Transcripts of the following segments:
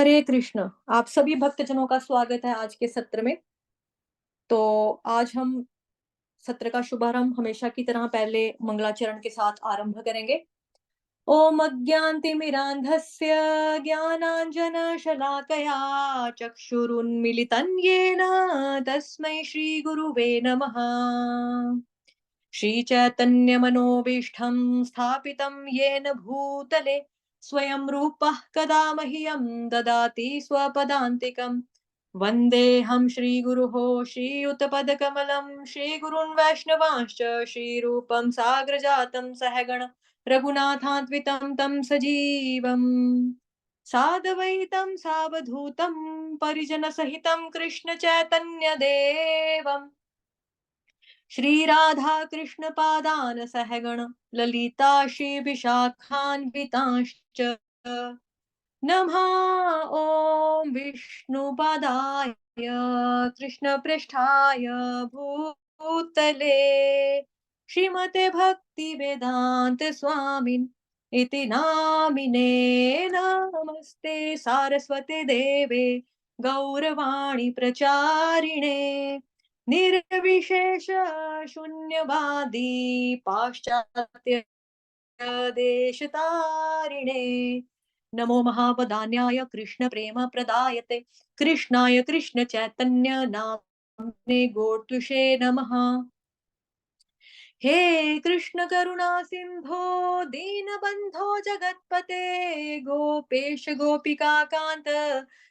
हरे कृष्ण। आप सभी भक्तजनों का स्वागत है आज के सत्र में। तो आज हम सत्र का शुभारंभ हमेशा की तरह पहले मंगलाचरण के साथ आरंभ करेंगे। ओम अज्ञानतिमिरान्धस्य ज्ञानाञ्जनशलाकया चक्षुरुन्मीलितं येन तस्मै श्रीगुरुवे नमः। श्रीचैतन्यमनोभीष्टं स्थापितं येन भूतले स्वयं रूपः कदा मह्यं ददाति स्वपदान्तिकम्। वन्देऽहं श्रीगुरोः श्रीयुतपदकमलं श्रीगुरून् वैष्णवांश्च श्रीरूपं साग्रजातं सहगण रघुनाथान्वितं तं सजीवम् साद्वैतं सावधूतं परिजनसहितं कृष्ण चैतन्य देवम् श्रीराधा कृष्ण पादान सहगण ललिता श्री विशाखान्वितांश्च नमः। ओम विष्णुपादाय कृष्ण पृष्ठाय भूतले श्रीमते भक्ति वेदांत स्वामिन् इति नामिने नमस्ते सारस्वते देवे गौरवाणी प्रचारिणे निर्विशेष शून्यवादी पाश्चात्य देशतारिणे नमो महावदान्याय कृष्ण प्रेम प्रदायते कृष्णाय कृष्ण चैतन्य नामने गोत्युषे नमः। हे कृष्ण करुणा सिंधो दीनबंधो जगतपते गोपेश गोपिका कांत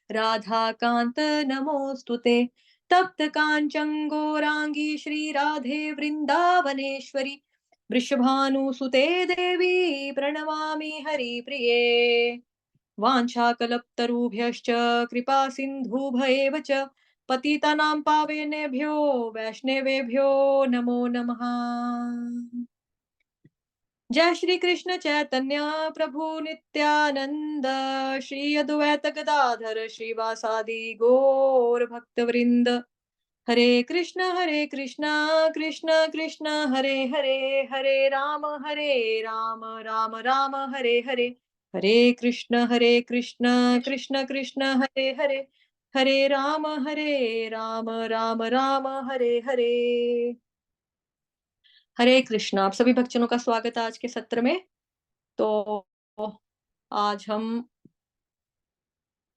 राधा कांत नमोस्तुते तप्त कांचन गौरांगी श्री राधे वृंदावनेश्वरी वृषभानुसुते देवी प्रणमामि हरिप्रिये वाञ्छाकल्पतरुभ्यश्च कृपा सिन्धुभ्येव च पतितानां पावनेभ्यो वैष्णवेभ्यो नमो नमः। जय श्री कृष्ण चैतन्य प्रभु नित्यानंद श्री अद्वैत गदाधर श्रीवासादि गौर भक्तवृंद हरे कृष्ण कृष्ण कृष्ण हरे हरे हरे राम राम राम हरे हरे हरे कृष्ण कृष्ण कृष्ण हरे हरे हरे राम राम राम हरे हरे। हरे कृष्ण। आप सभी भक्तजनों का स्वागत है आज के सत्र में। तो आज हम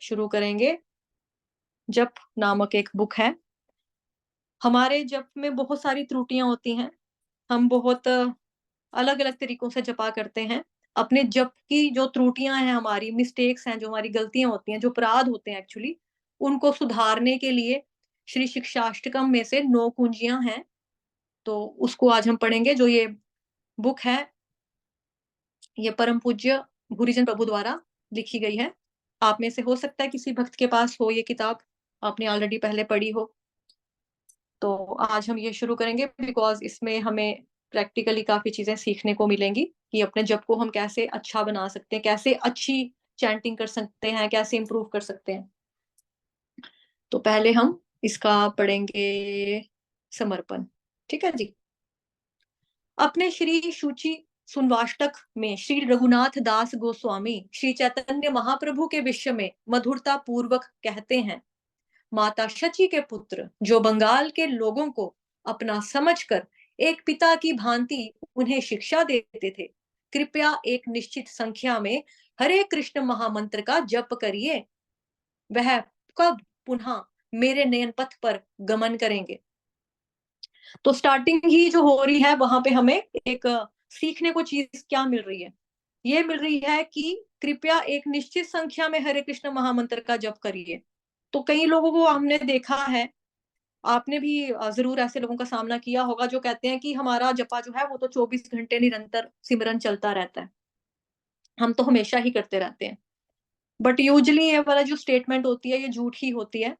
शुरू करेंगे। जप नामक एक बुक है। हमारे जप में बहुत सारी त्रुटियां होती हैं। हम बहुत अलग अलग तरीकों से जपा करते हैं। अपने जप की जो त्रुटियां हैं, हमारी मिस्टेक्स हैं, जो हमारी गलतियां होती हैं, जो अपराध होते हैं एक्चुअली, उनको सुधारने के लिए श्री शिक्षाष्टकम में से 9 कुंजियां हैं। तो उसको आज हम पढ़ेंगे। जो ये बुक है, ये परम पूज्य भूरिजन प्रभु द्वारा लिखी गई है। आप में से हो सकता है किसी भक्त के पास हो ये किताब, आपने ऑलरेडी पहले पढ़ी हो। तो आज हम ये शुरू करेंगे बिकॉज इसमें हमें प्रैक्टिकली काफी चीजें सीखने को मिलेंगी कि अपने जप को हम कैसे अच्छा बना सकते हैं, कैसे अच्छी चैंटिंग कर सकते हैं, कैसे इंप्रूव कर सकते हैं। तो पहले हम इसका पढ़ेंगे समर्पण। ठीक है जी। अपने श्री शुचि सुनवाष्टक में श्री रघुनाथ दास गोस्वामी श्री चैतन्य महाप्रभु के विषय में मधुरता पूर्वक कहते हैं, माता शची के पुत्र जो बंगाल के लोगों को अपना समझकर एक पिता की भांति उन्हें शिक्षा देते थे, कृपया एक निश्चित संख्या में हरे कृष्ण महामंत्र का जप करिए। वह कब पुनः मेरे नयन पथ पर गमन करेंगे। तो स्टार्टिंग ही जो हो रही है वहां पे हमें एक सीखने को चीज क्या मिल रही है। ये मिल रही है कि कृपया एक निश्चित संख्या में हरे कृष्ण महामंत्र का जप करिए। तो कई लोगों को हमने देखा है, आपने भी जरूर ऐसे लोगों का सामना किया होगा जो कहते हैं कि हमारा जपा जो है वो तो 24 घंटे निरंतर सिमरन चलता रहता है, हम तो हमेशा ही करते रहते हैं। बट यूजली ये वाला जो स्टेटमेंट होती है ये झूठ ही होती है,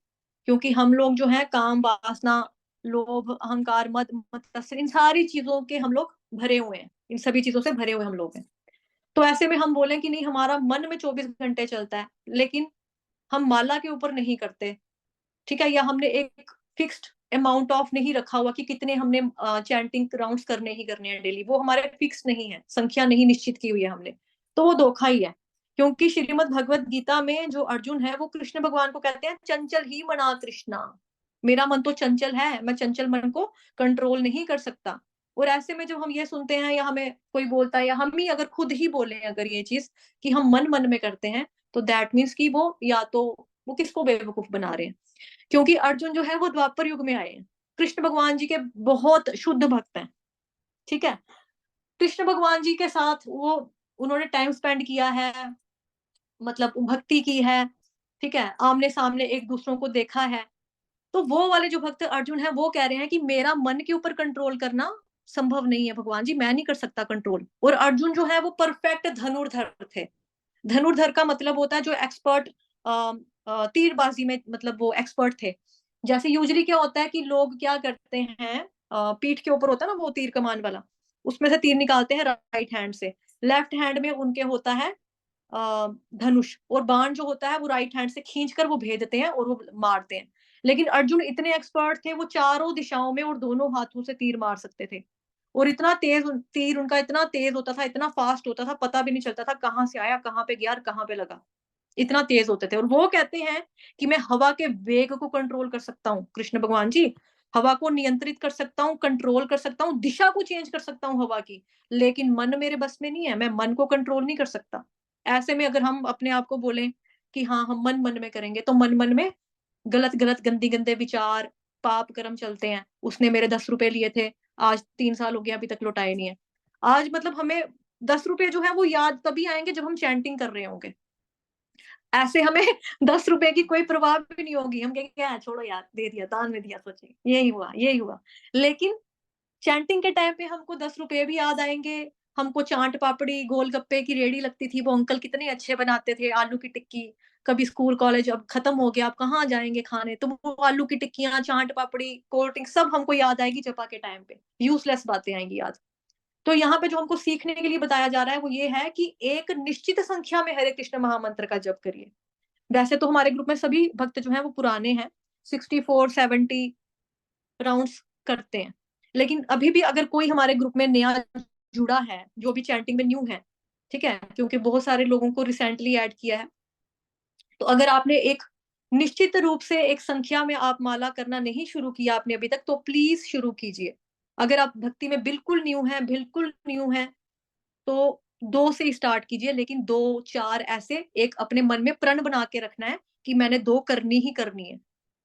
क्योंकि हम लोग जो है काम वासना लोभ अहंकार मद मत्सर इन सारी चीजों के हम लोग भरे हुए हैं, इन सभी चीजों से भरे हुए हम लोग हैं। तो ऐसे में हम बोलें कि नहीं हमारा मन में 24 घंटे चलता है, लेकिन हम माला के ऊपर नहीं करते, ठीक है, या हमने एक फिक्स्ड अमाउंट ऑफ नहीं रखा हुआ कि कितने हमने चैंटिंग राउंड्स करने ही करने हैं डेली, वो हमारे फिक्स नहीं है, संख्या नहीं निश्चित की हुई है हमने, तो वो धोखा ही है। क्योंकि श्रीमद् भगवत गीता में जो अर्जुन है वो कृष्ण भगवान को कहते हैं चंचल ही मना कृष्णा, मेरा मन तो चंचल है, मैं चंचल मन को कंट्रोल नहीं कर सकता। और ऐसे में जब हम ये सुनते हैं या हमें कोई बोलता है या हम ही अगर खुद ही बोले अगर ये चीज कि हम मन मन में करते हैं, तो दैट मीन्स कि वो या तो वो किसको बेवकूफ बना रहे हैं। क्योंकि अर्जुन जो है वो द्वापर युग में आए हैं, कृष्ण भगवान जी के बहुत शुद्ध भक्त हैं। ठीक है, कृष्ण भगवान जी के साथ वो उन्होंने टाइम स्पेंड किया है, मतलब भक्ति की है। ठीक है, आमने सामने एक दूसरों को देखा है। तो वो वाले जो भक्त अर्जुन है वो कह रहे हैं कि मेरा मन के ऊपर कंट्रोल करना संभव नहीं है भगवान जी, मैं नहीं कर सकता कंट्रोल। और अर्जुन जो है वो परफेक्ट धनुर्धर थे। धनुर्धर का मतलब होता है जो एक्सपर्ट, तीरबाजी में मतलब वो एक्सपर्ट थे। जैसे यूजली क्या होता है कि लोग क्या करते हैं, पीठ के ऊपर होता है ना वो तीर कमान वाला, उसमें से तीर निकालते हैं राइट हैंड से, लेफ्ट हैंड में उनके होता है धनुष, और बाण जो होता है वो राइट हैंड से खींच कर वो भेजते हैं और वो मारते हैं। लेकिन अर्जुन इतने एक्सपर्ट थे, वो चारों दिशाओं में और दोनों हाथों से तीर मार सकते थे। और इतना तेज तीर उनका इतना तेज होता था, इतना फास्ट होता था, पता भी नहीं चलता था कहाँ से आया, कहाँ पे गया और कहाँ पे लगा। इतना तेज होते थे। और वो कहते हैं कि मैं हवा के वेग को कंट्रोल कर सकता हूँ, कृष्ण भगवान जी हवा को नियंत्रित कर सकता हूँ, कंट्रोल कर सकता हूँ, दिशा को चेंज कर सकता हूँ हवा की, लेकिन मन मेरे बस में नहीं है, मैं मन को कंट्रोल नहीं कर सकता। ऐसे में अगर हम अपने आप को बोलें कि हाँ हम मन मन में करेंगे, तो मन मन में गलत गलत गंदी गंदे विचार, पाप कर्म चलते हैं। उसने मेरे 10 रुपए लिए थे, आज 3 साल हो गया अभी तक लौटाए नहीं है। आज मतलब हमें 10 रुपए जो है वो याद तभी आएंगे जब हम चैंटिंग कर रहे होंगे। ऐसे हमें 10 रुपए की कोई परवाह भी नहीं होगी, हम कहेंगे क्या छोड़ो यार, दे दिया, दान में दिया, सोचे यही हुआ यही हुआ। लेकिन चैंटिंग के टाइम पे हमको 10 रुपए भी याद आएंगे। हमको चाट पापड़ी गोलगप्पे की रेडी लगती थी, वो अंकल कितने अच्छे बनाते थे, आलू की टिक्की। कभी स्कूल कॉलेज अब खत्म हो गया, आप कहाँ जाएंगे खाने, तो वो आलू की टिक्कियां, चाट पापड़ी, कोल्ड ड्रिंक सब हमको याद आएगी जपा के टाइम पे, यूजलेस बातें आएंगी याद। तो यहाँ पे जो हमको सीखने के लिए बताया जा रहा है वो ये है कि एक निश्चित संख्या में हरे कृष्ण महामंत्र का जप करिए। वैसे तो हमारे ग्रुप में सभी भक्त जो है वो पुराने हैं, 64-70 राउंड्स करते हैं। लेकिन अभी भी अगर कोई हमारे ग्रुप में नया जुड़ा है, जो भी चैंटिंग में न्यू है, ठीक है, क्योंकि बहुत सारे लोगों को रिसेंटली ऐड किया है, तो अगर आपने एक निश्चित रूप से एक संख्या में आप माला करना नहीं शुरू किया आपने अभी तक, तो प्लीज शुरू कीजिए। अगर आप भक्ति में बिल्कुल न्यू है, तो 2 से स्टार्ट कीजिए, लेकिन 2-4 ऐसे एक अपने मन में प्रण बना के रखना है कि मैंने 2 करनी ही करनी है।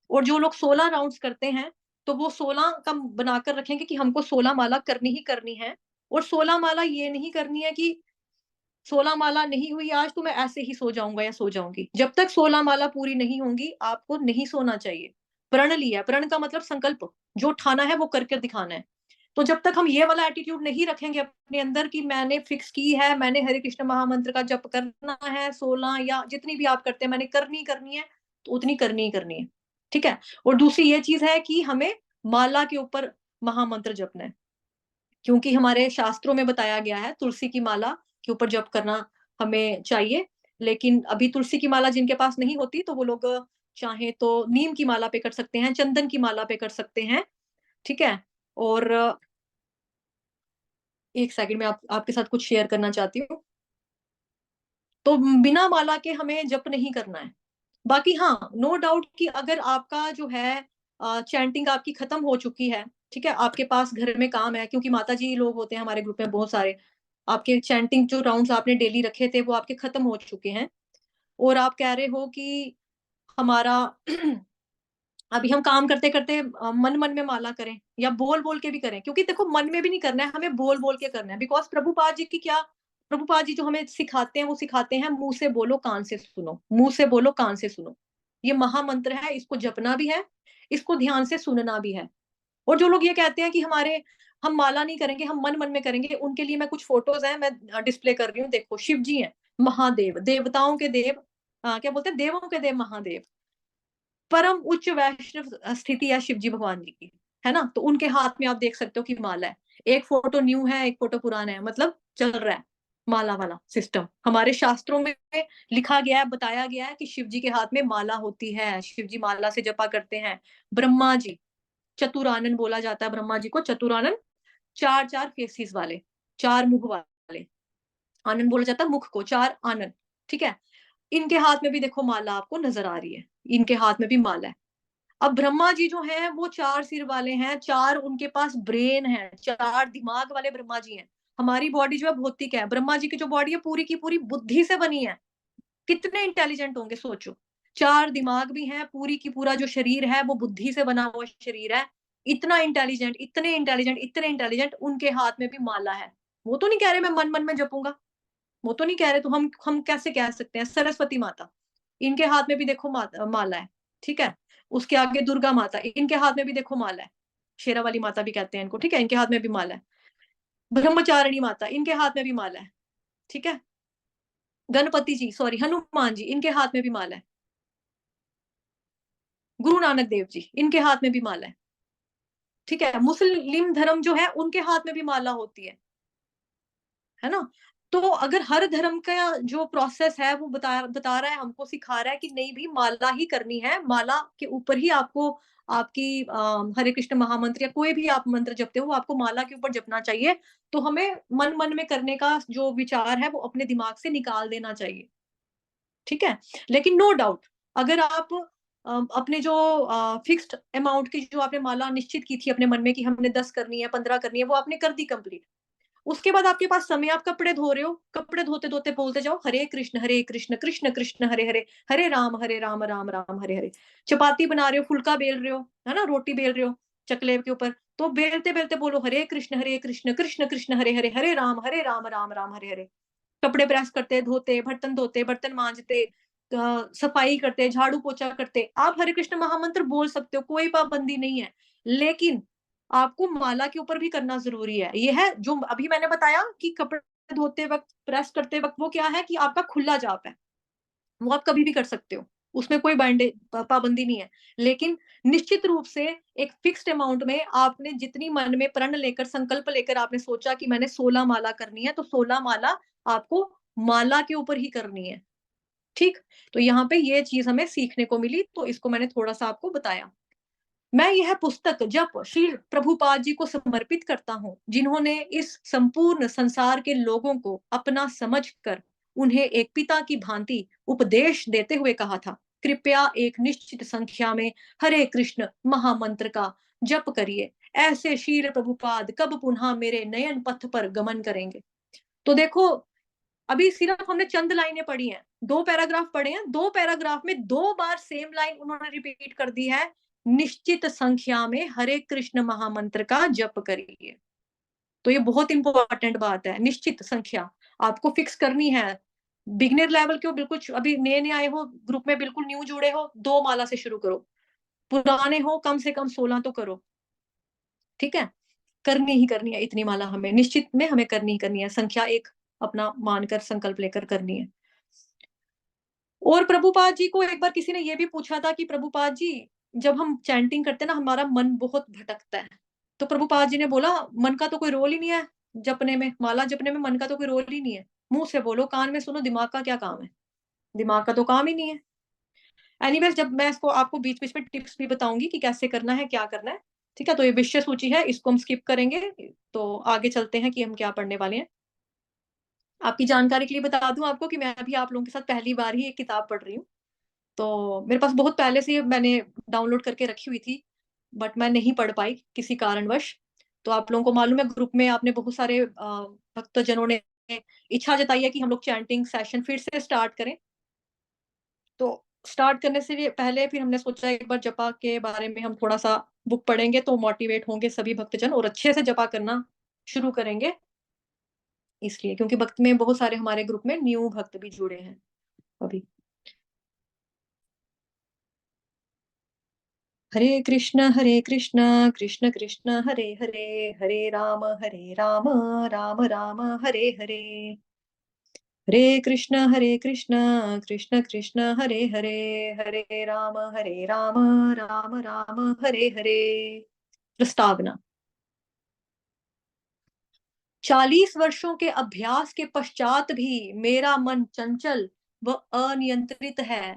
और जो लोग 16 राउंड्स करते हैं, तो वो 16 का बनाकर रखेंगे कि हमको 16 माला करनी ही करनी है। और 16 माला ये नहीं करनी है कि 16 माला नहीं हुई आज तो मैं ऐसे ही सो जाऊंगा या सो जाऊंगी। जब तक 16 माला पूरी नहीं होंगी आपको नहीं सोना चाहिए। प्रण लिया, प्रण का मतलब संकल्प, जो ठाना है वो करके दिखाना है। तो जब तक हम ये वाला एटीट्यूड नहीं रखेंगे अपने अंदर कि मैंने फिक्स की है, मैंने हरे कृष्ण महामंत्र का जप करना है, 16 या जितनी भी आप करते हैं मैंने करनी करनी है, तो उतनी करनी ही करनी है। ठीक है। और दूसरी ये चीज है कि हमें माला के ऊपर महामंत्र जपना है, क्योंकि हमारे शास्त्रों में बताया गया है तुलसी की माला के ऊपर जप करना हमें चाहिए। लेकिन अभी तुलसी की माला जिनके पास नहीं होती, तो वो लोग चाहे तो नीम की माला पे कर सकते हैं, चंदन की माला पे कर सकते हैं। ठीक है। और एक सेकंड में आपके साथ कुछ शेयर करना चाहती हूँ। तो बिना माला के हमें जप नहीं करना है। बाकी हाँ, नो डाउट कि अगर आपका जो है चैंटिंग आपकी खत्म हो चुकी है, ठीक है, आपके पास घर में काम है, क्योंकि माता जी लोग होते हैं हमारे ग्रुप में बहुत सारे, आपके चैंटिंग जो राउंड्स आपने डेली रखे थे वो आपके खत्म हो चुके हैं, और आप कह रहे हो कि हमारा अभी हम काम करते करते मन मन में माला करें या बोल बोल के भी करें, क्योंकि देखो मन में भी नहीं करना है, हमें बोल बोल के करना है। बिकॉज प्रभुपाद जी की क्या, प्रभुपाद जी जो हमें सिखाते हैं वो सिखाते हैं मुंह से बोलो कान से सुनो, मुंह से बोलो कान से सुनो। ये महामंत्र है, इसको जपना भी है, इसको ध्यान से सुनना भी है। और जो लोग ये कहते हैं कि हमारे हम माला नहीं करेंगे, हम मन मन में करेंगे, उनके लिए मैं कुछ फोटोज हैं मैं डिस्प्ले कर रही हूँ। देखो शिव जी हैं, महादेव, देवताओं के देव, क्या बोलते हैं, देवों के देव महादेव, परम उच्च वैष्णव स्थिति है शिव जी भगवान जी की, है ना। तो उनके हाथ में आप देख सकते हो कि माला है। एक फोटो न्यू है, एक फोटो पुराना है, मतलब चल रहा है माला वाला सिस्टम। हमारे शास्त्रों में लिखा गया है, बताया गया है कि शिव जी के हाथ में माला होती है, शिव जी माला से जपा करते हैं। ब्रह्मा जी चतुरानन बोला जाता है, ब्रह्मा जी को चतुरानन, चार चार फेसिस वाले, चार मुख वाले। आनंद बोला जाता है मुख को, चार आनंद। ठीक है। इनके हाथ में भी देखो माला आपको नजर आ रही है, इनके हाथ में भी माला है। अब ब्रह्मा जी जो हैं वो 4 सिर वाले हैं, 4 उनके पास ब्रेन है, 4 दिमाग वाले ब्रह्मा जी हैं। हमारी बॉडी जो है भौतिक है, ब्रह्मा जी की जो बॉडी है पूरी की पूरी बुद्धि से बनी है। कितने इंटेलिजेंट होंगे सोचो। 4 दिमाग भी हैं, पूरी की पूरा जो शरीर है वो बुद्धि से बना हुआ शरीर है। इतना इंटेलिजेंट, इतने इंटेलिजेंट, इतने इंटेलिजेंट, उनके हाथ में भी माला है। वो तो नहीं कह रहे मैं मन मन में जपूंगा, वो तो नहीं कह रहे, तो हम कैसे कह सकते हैं? सरस्वती माता, इनके हाथ में भी देखो माला है। ठीक है। उसके आगे दुर्गा माता, इनके हाथ में भी देखो माला है। शेरा वाली माता भी कहते हैं इनको, ठीक है, इनके हाथ में भी माला है। ब्रह्मचारिणी माता, इनके हाथ में भी माला है। ठीक है। गणपति जी, सॉरी, हनुमान जी, इनके हाथ में भी माला है। गुरु नानक देव जी, इनके हाथ में भी माला है। ठीक है। मुस्लिम धर्म जो है उनके हाथ में भी माला होती है ना। तो अगर हर धर्म का जो प्रोसेस है वो बता रहा है, हमको सिखा रहा है कि नहीं भी माला ही करनी है, माला के ऊपर ही आपको आपकी हरे कृष्ण महामंत्र या कोई भी आप मंत्र जपते हो वो आपको माला के ऊपर जपना चाहिए। तो हमें मन मन में करने का जो विचार है वो अपने दिमाग से निकाल देना चाहिए। ठीक है। लेकिन नो डाउट, अगर आप अपने जो फिक्स्ड अमाउंट की जो आपने माला निश्चित की थी अपने मन में कि हमने 10 करनी है, 15 करनी है, वो आपने कर दी कंप्लीट। उसके बाद आपके पास समय, आप कपड़े धो रहे हो, कपड़े धोते धोते बोलते जाओ हरे कृष्ण कृष्ण कृष्ण हरे हरे, हरे राम राम राम हरे हरे। चपाती बना रहे हो, फुल्का बेल रहे हो, है ना, रोटी बेल रहे हो चकले के ऊपर, तो बेलते बेलते बोलो हरे कृष्ण कृष्ण कृष्ण हरे हरे, हरे राम राम राम हरे हरे। कपड़े प्रेस करते, धोते, बर्तन मांजते, सफाई करते, झाड़ू पोछा करते, आप हरे कृष्ण महामंत्र बोल सकते हो, कोई पाबंदी नहीं है। लेकिन आपको माला के ऊपर भी करना जरूरी है। ये है जो अभी मैंने बताया कि कपड़े धोते वक्त, प्रेस करते वक्त, वो क्या है कि आपका खुला जाप है, वो आप कभी भी कर सकते हो, उसमें कोई पाबंदी नहीं है। लेकिन निश्चित रूप से एक फिक्स्ड अमाउंट में आपने जितनी मन में प्रण लेकर, संकल्प लेकर आपने सोचा कि मैंने 16 माला करनी है, तो 16 माला आपको माला के ऊपर ही करनी है। ठीक। तो यहाँ पे ये चीज हमें सीखने को मिली, तो इसको मैंने थोड़ा सा आपको बताया। मैं यह पुस्तक जब श्री प्रभुपाद जी को समर्पित करता हूँ, जिन्होंने इस संपूर्ण संसार के लोगों को अपना समझकर उन्हें एक पिता की भांति उपदेश देते हुए कहा था, कृपया एक निश्चित संख्या में हरे कृष्ण महामंत्र का जप करिए, ऐसे शील प्रभुपाद कब पुनः मेरे नयन पथ पर गमन करेंगे। तो देखो, अभी सिर्फ हमने चंद लाइनें पढ़ी हैं, 2 पैराग्राफ पढ़े हैं, 2 पैराग्राफ में 2 बार सेम लाइन उन्होंने रिपीट कर दी है, निश्चित संख्या में हरे कृष्ण महामंत्र का जप करिए। तो ये बहुत इंपॉर्टेंट बात है, निश्चित संख्या आपको फिक्स करनी है। बिगिनर लेवल के हो, बिल्कुल अभी नए नए आए हो ग्रुप में, बिल्कुल न्यू जुड़े हो, 2 माला से शुरू करो। पुराने हो कम से कम 16 तो करो। ठीक है। करनी ही करनी है इतनी माला, हमें निश्चित में हमें करनी ही करनी है, संख्या एक अपना मानकर संकल्प लेकर करनी है। और प्रभुपाद जी को एक बार किसी ने ये भी पूछा था कि प्रभुपाद जी, जब हम चैंटिंग करते हैं ना, हमारा मन बहुत भटकता है। तो प्रभुपाद जी ने बोला, मन का तो कोई रोल ही नहीं है जपने में, माला जपने में मन का तो कोई रोल ही नहीं है। मुंह से बोलो, कान में सुनो, दिमाग का क्या काम है? दिमाग का तो काम ही नहीं है। एनीवेज, जब मैं इसको आपको बीच बीच में टिप्स भी बताऊंगी कि कैसे करना है, क्या करना है। ठीक है। तो ये विषय सूची है, इसको हम स्किप करेंगे। तो आगे चलते हैं कि हम क्या पढ़ने वाले हैं। आपकी जानकारी के लिए बता दूं आपको कि मैं अभी आप लोगों के साथ पहली बार ही एक किताब पढ़ रही हूँ। तो मेरे पास बहुत पहले से मैंने डाउनलोड करके रखी हुई थी, बट मैं नहीं पढ़ पाई किसी कारणवश। तो आप लोगों को मालूम है, ग्रुप में आपने बहुत सारे भक्तजनों ने इच्छा जताई है कि हम लोग चैंटिंग सेशन फिर से स्टार्ट करें। तो स्टार्ट करने से भी पहले फिर हमने सोचा एक बार जपा के बारे में हम थोड़ा सा बुक पढ़ेंगे, तो मोटिवेट होंगे सभी भक्तजन और अच्छे से जपा करना शुरू करेंगे। इसलिए, क्योंकि भक्त में बहुत सारे हमारे ग्रुप में न्यू भक्त भी जुड़े हैं अभी। हरे कृष्ण कृष्ण कृष्ण हरे हरे, हरे राम राम राम हरे हरे, हरे कृष्ण कृष्ण कृष्ण हरे हरे, हरे राम राम राम हरे हरे। प्रस्तावना। 40 वर्षों के अभ्यास के पश्चात भी मेरा मन चंचल व अनियंत्रित है।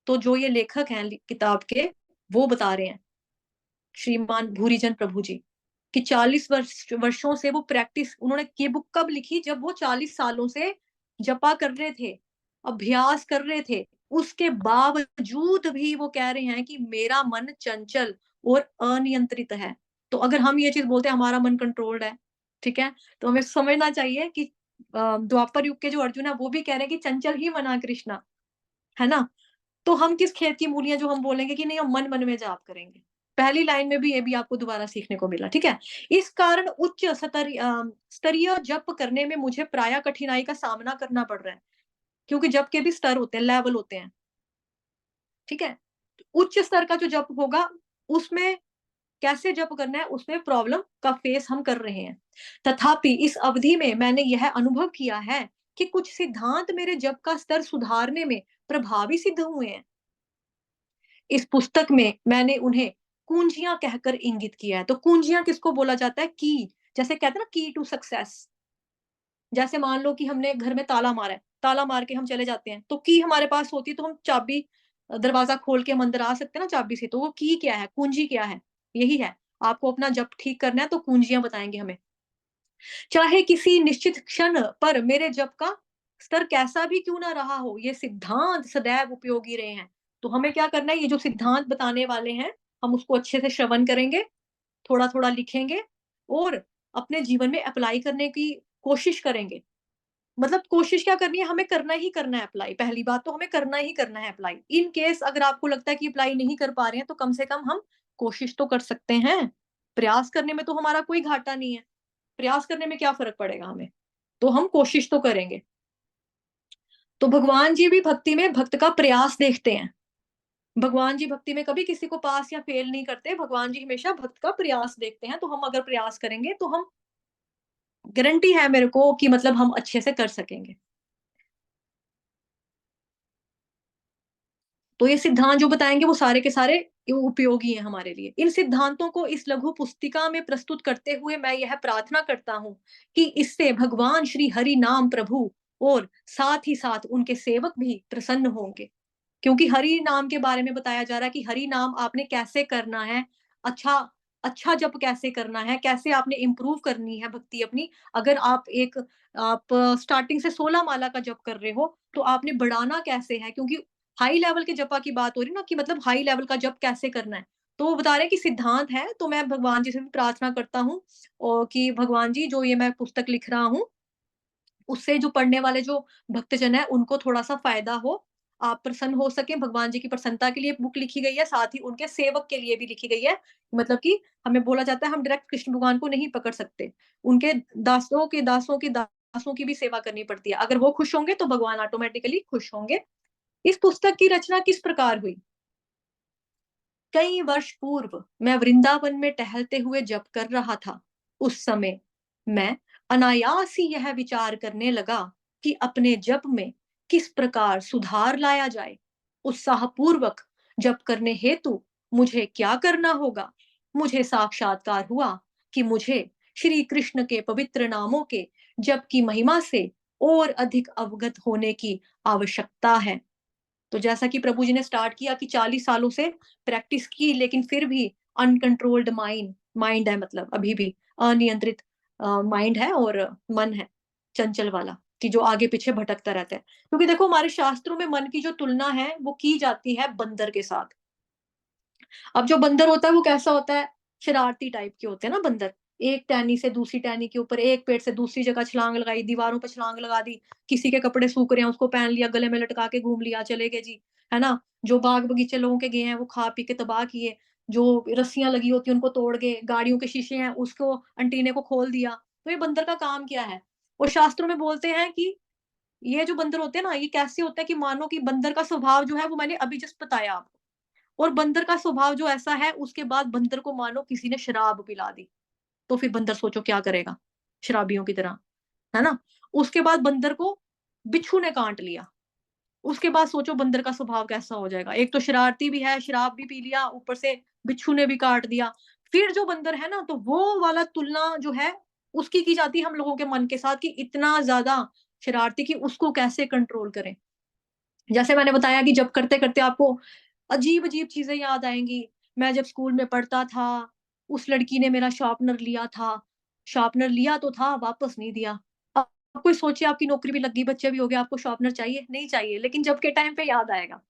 तो जो ये लेखक हैं किताब के, वो बता रहे हैं, श्रीमान भूरीजन प्रभु जी, कि 40 वर्षों से वो प्रैक्टिस, उन्होंने ये बुक कब लिखी? जब वो 40 सालों से जपा कर रहे थे, अभ्यास कर रहे थे, उसके बावजूद भी वो कह रहे हैं कि मेरा मन चंचल और अनियंत्रित है। तो अगर हम ये चीज़ बोलते हैं हमारा मन कंट्रोल्ड है, ठीक है? तो हमें समझना चाहिए कि द्वापर युग के जो अर्जुन है वो भी कह रहे हैं कि चंचल ही मना कृष्णा, है ना? तो हम किस खेत की मूलियाँ जो हम बोलेंगे कि नहीं हम मन-मन में जाप करेंगे। पहली लाइन में भी ये भी आपको दोबारा सीखने को मिला, ठीक है? इस कारण स्तरीय जप करने में मुझे प्रायः कठिनाई का सामना करना पड़ रहा है, क्योंकि जप के भी स्तर होते हैं, लेवल होते हैं, ठीक है? उच्च स्तर का जो जप होगा, उसमें कैसे जप करना है, उसमें प्रॉब्लम का फेस हम कर रहे हैं। तथापि इस अवधि में मैंने यह अनुभव किया है कि कुछ सिद्धांत मेरे जप का स्तर सुधारने में प्रभावी सिद्ध हुए हैं। इस पुस्तक में मैंने उन्हें कुंजियाँ कहकर इंगित किया है। तो कुंजियाँ किसको बोला जाता है? की। जैसे कहते हैं ना की टू सक्सेस। जैसे मान लो कि हमने घर में ताला मारा है, ताला मार के हम चले जाते हैं, तो की हमारे पास होती है तो हम चाबी दरवाज़ा खोल के हम अंदर आ सकते हैं ना चाबी से। तो वो की क्या है? कुंजी क्या है? यही है। आपको अपना जप ठीक करना है तो कुंजियाँ बताएँगे हमें। चाहे किसी निश्चित क्षण पर मेरे जप का स्तर कैसा भी क्यों ना रहा हो, ये सिद्धांत सदैव उपयोगी रहे हैं। तो हमें क्या करना है, ये जो सिद्धांत बताने वाले हैं, हम उसको अच्छे से श्रवण करेंगे, थोड़ा-थोड़ा लिखेंगे और अपने जीवन में अप्लाई करने की कोशिश करेंगे। मतलब कोशिश क्या करनी है, हमें करना ही करना है अप्लाई। पहली बात तो हमें करना ही करना है अप्लाई। इन केस अगर आपको लगता है कि अप्लाई नहीं कर पा रहे हैं, तो कम से कम हम कोशिश तो कर सकते हैं। प्रयास करने में तो हमारा कोई घाटा नहीं है। प्रयास करने में क्या फ़र्क पड़ेगा हमें? तो हम कोशिश तो करेंगे। तो भगवान जी भी भक्ति में भक्त का प्रयास देखते हैं। भगवान जी भक्ति में कभी किसी को पास या फ़ेल नहीं करते। भगवान जी हमेशा भक्त का प्रयास देखते हैं। तो हम अगर प्रयास करेंगे तो हम गारंटी है मेरे को कि मतलब हम अच्छे से कर सकेंगे। तो ये सिद्धांत जो बताएँगे वो सारे के सारे उपयोगी हैं हमारे लिए। इन सिद्धांतों को इस लघु पुस्तिका में प्रस्तुत करते हुए मैं यह प्रार्थना करता हूँ कि इससे भगवान श्री हरि नाम प्रभु और साथ ही साथ उनके सेवक भी प्रसन्न होंगे। क्योंकि हरि नाम के बारे में बताया जा रहा है कि हरि नाम आपने कैसे करना है, अच्छा अच्छा जप कैसे करना है, कैसे आपने इम्प्रूव करनी है भक्ति अपनी। अगर आप स्टार्टिंग से 16 माला का जप कर रहे हो, तो आपने बढ़ाना कैसे है? क्योंकि हाई लेवल के जपा की बात हो रही है ना कि मतलब हाई लेवल का जप कैसे करना है। तो वो बता रहे हैं कि सिद्धांत है, तो मैं भगवान जी से भी प्रार्थना करता हूँ और कि भगवान जी जो ये मैं पुस्तक लिख रहा हूँ, उससे जो पढ़ने वाले जो भक्तजन हैं, उनको थोड़ा-सा फ़ायदा हो, आप प्रसन्न हो सकें, भगवान जी की प्रसन्नता के लिए बुक लिखी गई है, साथ ही उनके सेवक के लिए भी लिखी गई है। मतलब कि हमें बोला जाता है हम डायरेक्ट कृष्ण भगवान को नहीं पकड़ सकते। उनके दासों की भी सेवा करनी पड़ती है। अगर वो खुश होंगे तो भगवान ऑटोमैटिकली खुश होंगे। इस पुस्तक की रचना किस प्रकार हुई? कई वर्ष पूर्व मैं वृंदावन में टहलते हुए जप कर रहा था। उस समय मैं अनायास ही यह विचार करने लगा कि अपने जप में किस प्रकार सुधार लाया जाए। उत्साहपूर्वक जप करने हेतु मुझे क्या करना होगा? मुझे साक्षात्कार हुआ कि मुझे श्री कृष्ण के पवित्र नामों के जप की महिमा से और अधिक अवगत होने की आवश्यकता है। तो जैसा कि प्रभु जी ने स्टार्ट किया कि 40 सालों से प्रैक्टिस की, लेकिन फिर भी अनकंट्रोल्ड माइंड है, मतलब अभी भी अनियंत्रित माइंड है और मन है चंचल वाला, कि जो आगे पीछे भटकता रहता है। क्योंकि देखो हमारे शास्त्रों में मन की जो तुलना है वो की जाती है बंदर के साथ। अब जो बंदर होता है वो कैसा होता है? शरारती टाइप के होते हैं ना बंदर। एक टहनी से दूसरी टहनी के ऊपर, एक पेड़ से दूसरी जगह छलांग लगाई, दीवारों पे छलांग लगा दी, किसी के कपड़े सूख रहे हैं उसको पहन लिया, गले में लटका के घूम लिया, चले गए जी, है ना? जो बाग-बगीचे लोगों के गए हैं वो खा पी के तबाह किए, जो रस्सियाँ लगी होती हैं उनको तोड़ गए, गाड़ियों के शीशे हैं उसको एंटीने को खोल दिया। तो ये बंदर का काम क्या है? और शास्त्रों में बोलते हैं कि ये जो बंदर होते हैं ना, ये कैसे होते हैं कि मानो कि बंदर का स्वभाव जो है वो मैंने अभी जस्ट बताया आपको। और बंदर का स्वभाव जो ऐसा है, उसके बाद बंदर को मानो किसी ने शराब पिला दी, तो फिर बंदर सोचो क्या करेगा? शराबियों की तरह, है ना? उसके बाद बंदर को बिच्छू ने काट लिया, उसके बाद सोचो बंदर का स्वभाव कैसा हो जाएगा? एक तो शरारती भी है, शराब भी पी लिया, ऊपर से बिच्छू ने भी काट दिया। फिर जो बंदर है ना, तो वो वाला तुलना जो है, उसकी की जाती है हम लोगों के मन के साथ कि इतना ज़्यादा शरारती कि उसको कैसे कंट्रोल करें। जैसे मैंने बताया कि जब करते-करते आपको अजीब-अजीब चीज़ें याद आएँगी। मैं जब स्कूल में पढ़ता था, उस लड़की ने मेरा शार्पनर लिया था। शार्पनर लिया तो था, वापस नहीं दिया। कोई सोचिए आपकी नौकरी भी लग गई, बच्चे भी हो गए, आपको शॉर्पनर चाहिए? नहीं चाहिए, लेकिन जब के टाइम पे याद आएगा,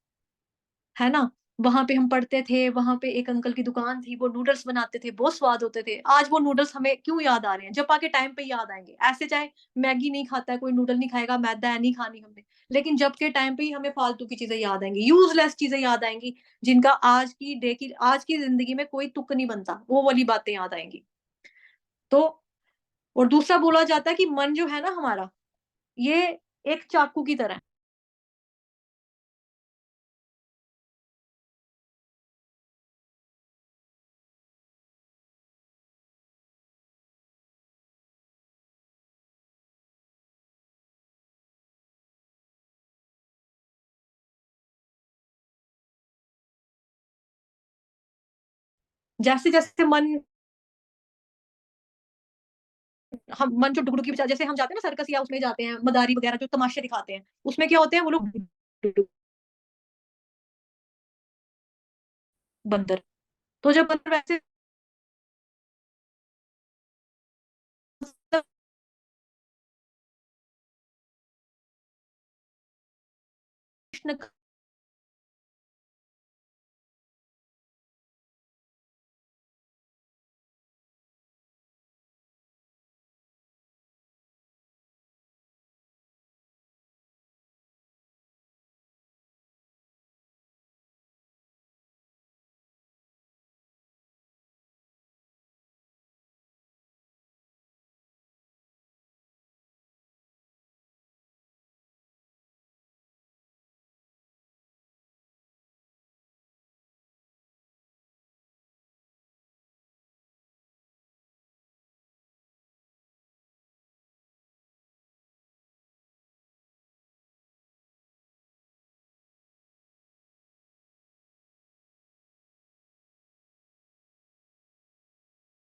है ना? वहाँ पे हम पढ़ते थे, वहाँ पे एक अंकल की दुकान थी, वो नूडल्स बनाते थे, बहुत स्वाद होते थे। आज वो नूडल्स हमें क्यों याद आ रहे हैं? जपा के टाइम पे याद आएँगे। ऐसे चाहे मैगी नहीं खाता है, कोई नूडल नहीं खाएगा, मैदा है, नहीं खानी हमने। लेकिन जब के टाइम पे ही हमें फालतू की चीज़ें याद आएँगी, यूज़लेस चीज़ें याद आएँगी, जिनका आज की ज़िंदगी में कोई तुक नहीं बनता, वो वाली बातें याद आएँगी। तो और दूसरा बोला जाता है कि मन जो है ना हमारा, ये एक चाकू की तरह है। जैसे-जैसे मन जो डुगडुगी बजा जैसे हम जाते हैं ना सर्कस या उसमें जाते हैं, मदारी वगैरह जो तमाशे दिखाते हैं, उसमें क्या होते हैं वो लोग बंदर। तो जब बंदर वैसे कृष्ण